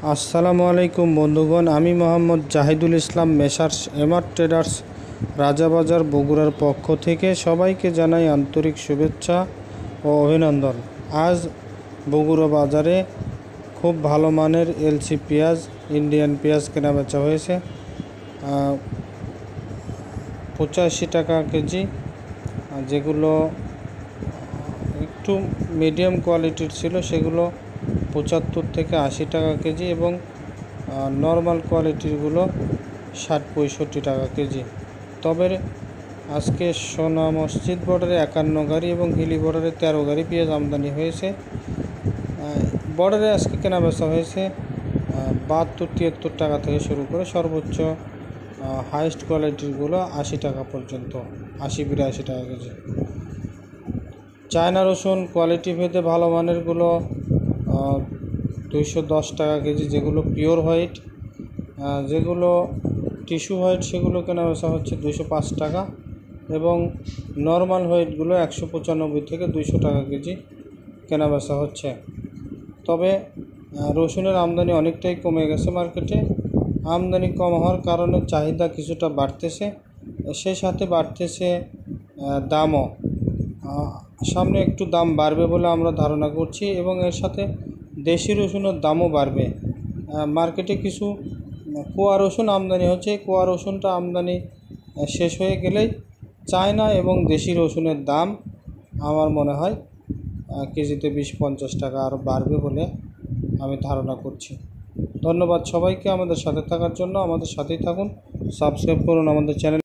আসসালামু আলাইকুম বন্ধুগণ, আমি মোহাম্মদ জাহিদুল ইসলাম মেসার্স এমআর ট্রেডার্স রাজাবাজার বগুড়ার পক্ষ থেকে সবাইকে জানাই আন্তরিক শুভেচ্ছা ও অভিনন্দন। আজ বগুড়া বাজারে খুব ভালো মানের এলসি পেঁয়াজ, ইন্ডিয়ান পেঁয়াজ কেনাবেচা হয়েছে 85 টাকা কেজি। যেগুলো একটু মিডিয়াম কোয়ালিটির ছিল সেগুলো 75 থেকে 80 টাকা কেজি এবং নর্মাল কোয়ালিটিরগুলো 60-65 টাকা কেজি। তবে আজকে সোনা মসজিদ বর্ডারে 51 গাড়ি এবং হিলি বর্ডারে 13 গাড়ি পেঁয়াজ আমদানি হয়েছে। বর্ডারে আজকে কেনাবেচা হয়েছে 72-73 টাকা থেকে শুরু করে সর্বোচ্চ হাইস্ট কোয়ালিটিরগুলো 80 টাকা পর্যন্ত, 80-82 টাকা কেজি। চায়না রসুন কোয়ালিটি ভেদে ভালো মানেরগুলো 210 টাকা কেজি, যেগুলো পিওর হোয়াইট। যেগুলো টিস্যু হোয়াইট সেগুলো কেনাবেচা হচ্ছে 205 টাকা এবং নর্মাল হোয়াইটগুলো 195 থেকে 200 টাকা কেজি কেনাবেচা হচ্ছে। তবে রসুনের আমদানি অনেকটাই কমে গেছে মার্কেটে। আমদানি কম হওয়ার কারণে চাহিদা কিছুটা বাড়তেছে, সেই সাথে বাড়তেছে দামও। সামনে একটু দাম বাড়বে বলে আমরা ধারণা করছি এবং এর সাথে দেশি রসুনের দামও বাড়বে। মার্কেটে কিছু কোয়া রসুন আমদানি হচ্ছে। কোয়া রসুনটা আমদানি শেষ হয়ে গেলেই চায়না এবং দেশি রসুনের দাম আমার মনে হয় কেজিতে 20-50 টাকা আরও বাড়বে বলে আমি ধারণা করছি। ধন্যবাদ সবাইকে আমাদের সাথে থাকার জন্য। আমাদের সাথেই থাকুন, সাবস্ক্রাইব করুন আমাদের চ্যানেল।